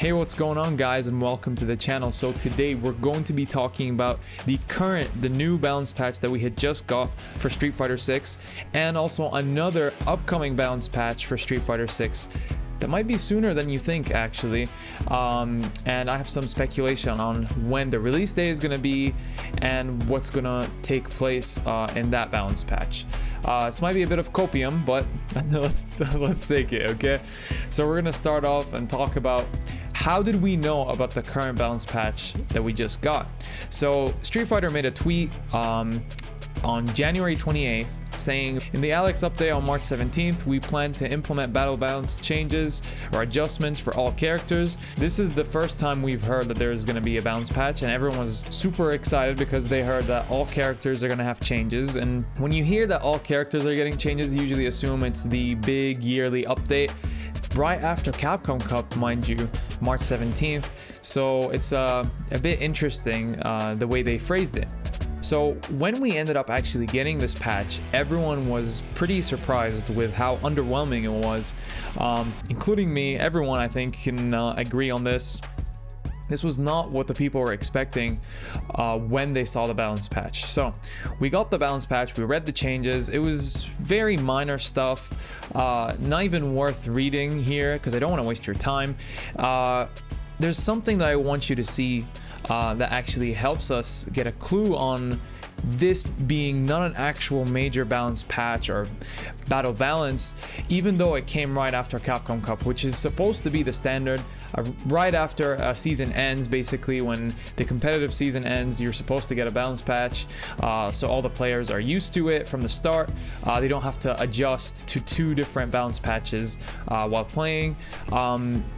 Hey, what's going on, guys, and welcome to the channel. So today we're going to be talking about the new balance patch that we had just got for Street Fighter 6, and also another upcoming balance patch for Street Fighter 6 that might be sooner than you think, actually. And I have some speculation on when the release day is going to be and what's going to take place in that balance patch. This might be a bit of copium, but let's take it, okay? So we're going to start off and talk about how did we know about the current balance patch that we just got. So Street Fighter made a tweet on January 28th saying, in the Alex update on March 17th, we plan to implement battle balance changes or adjustments for all characters. This is the first time we've heard that there's going to be a balance patch, and everyone was super excited because they heard that all characters are going to have changes. And when you hear that all characters are getting changes, you usually assume it's the big yearly update right after Capcom Cup, mind you, March 17th. So it's a bit interesting the way they phrased it. So when we ended up actually getting this patch, everyone was pretty surprised with how underwhelming it was, including me. Everyone, I think, can agree on this. This was not what the people were expecting when they saw the balance patch. So we got the balance patch, we read the changes. It was very minor stuff, not even worth reading here because I don't want to waste your time. There's something that I want you to see that actually helps us get a clue on this being not an actual major balance patch or battle balance, even though it came right after Capcom Cup, which is supposed to be the standard. Right after a season ends, basically when the competitive season ends, you're supposed to get a balance patch, so all the players are used to it from the start. They don't have to adjust to two different balance patches while playing.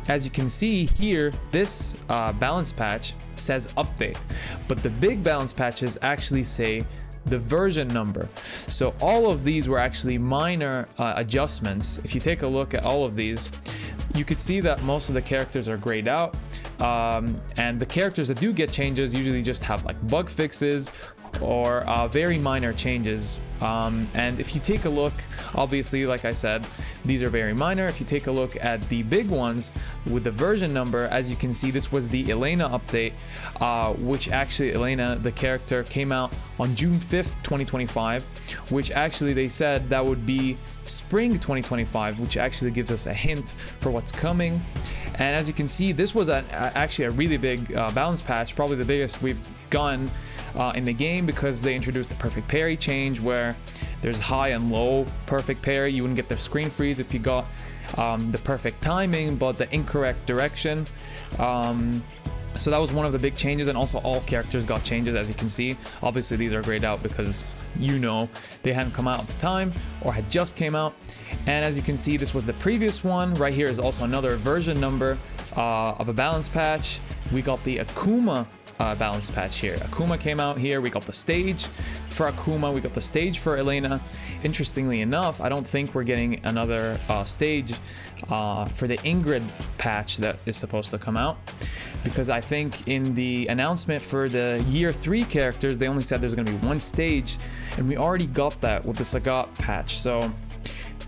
As you can see here, this balance patch says update, but the big balance patches actually say the version number. So all of these were actually minor adjustments. If you take a look at all of these, you could see that most of the characters are grayed out, and the characters that do get changes usually just have like bug fixes or very minor changes. And if you take a look, obviously, like I said, these are very minor. If you take a look at the big ones with the version number, as you can see, this was the Elena update, which actually Elena, the character, came out on June 5th, 2025, which actually they said that would be spring 2025, which actually gives us a hint for what's coming. And as you can see, this was actually a really big balance patch, probably the biggest we've gotten in the game, because they introduced the perfect parry change where there's high and low perfect parry. You wouldn't get the screen freeze if you got the perfect timing but the incorrect direction. So that was one of the big changes, and also all characters got changes, as you can see. Obviously these are grayed out because, you know, they hadn't come out at the time or had just came out. And as you can see, this was the previous one. Right here is also another version number of a balance patch. We got the Akuma balance patch here. Akuma came out here. We got the stage for Akuma, we got the stage for Elena. Interestingly enough, I don't think we're getting another stage for the Ingrid patch that is supposed to come out, because I think in the announcement for the year 3 characters, they only said there's going to be one stage, and we already got that with the Sagat patch. So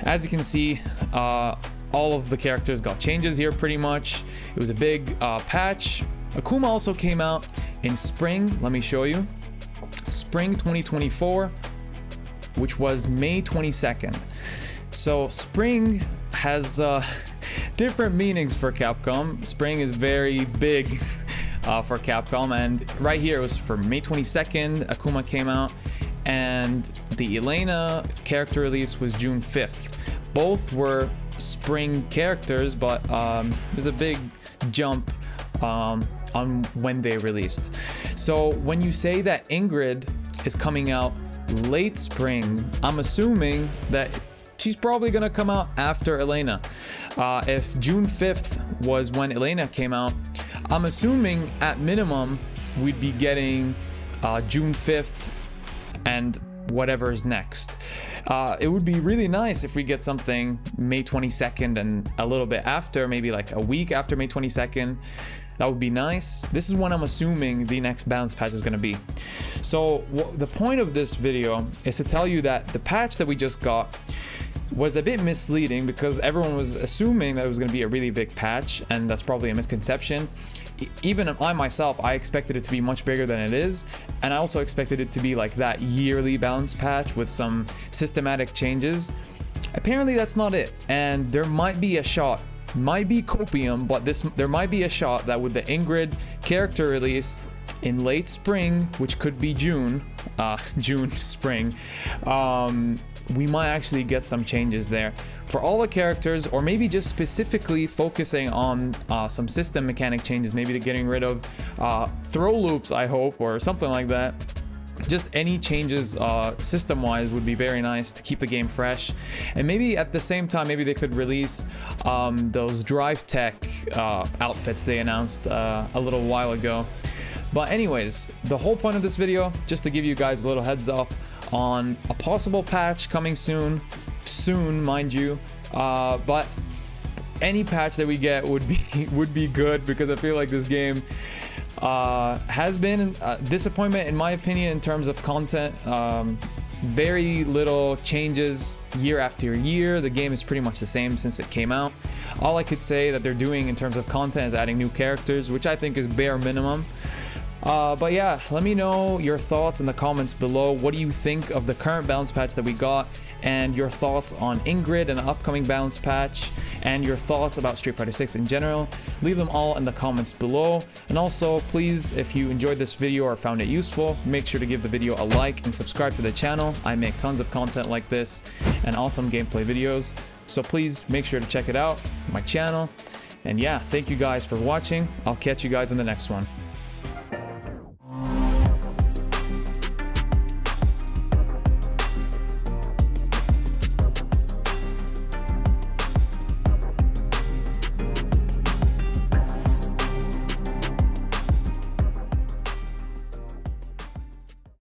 as you can see, all of the characters got changes here pretty much. It was a big patch. Akuma also came out in spring. Let me show you. Spring 2024, which was May 22nd. So spring has different meanings for Capcom. Spring is very big for Capcom, and right here it was for May 22nd. Akuma came out, and the Elena character release was June 5th. Both were spring characters, but there's a big jump on when they released. So when you say that Ingrid is coming out late spring, I'm assuming that she's probably gonna come out after Elena. If June 5th was when Elena came out, I'm assuming at minimum we'd be getting June 5th and whatever's next. It would be really nice if we get something May 22nd and a little bit after, maybe like a week after May 22nd. That would be nice. This is when I'm assuming the next balance patch is going to be. So the point of this video is to tell you that the patch that we just got was a bit misleading because everyone was assuming that it was going to be a really big patch, and that's probably a misconception. Even I myself, I expected it to be much bigger than it is, and I also expected it to be like that yearly balance patch with some systematic changes. Apparently that's not it, and there might be a shot, might be copium, but there might be a shot that with the Ingrid character release in late spring, which could be June, spring, we might actually get some changes there for all the characters, or maybe just specifically focusing on some system mechanic changes. Maybe they're getting rid of throw loops, I hope, or something like that. Just any changes system wise would be very nice to keep the game fresh. And maybe at the same time, maybe they could release those drive tech outfits they announced a little while ago. But anyways, the whole point of this video, just to give you guys a little heads up on a possible patch coming soon, mind you, but any patch that we get would be good, because I feel like this game has been a disappointment in my opinion in terms of content. Very little changes year after year. The game is pretty much the same since it came out. All I could say that they're doing in terms of content is adding new characters, which I think is bare minimum. But yeah, let me know your thoughts in the comments below. What do you think of the current balance patch that we got, and your thoughts on Ingrid and the upcoming balance patch, and your thoughts about Street Fighter 6 in general? Leave them all in the comments below. And also, please, if you enjoyed this video or found it useful, make sure to give the video a like and subscribe to the channel. I make tons of content like this and awesome gameplay videos, so please make sure to check it out, my channel. And yeah, thank you guys for watching. I'll catch you guys in the next one.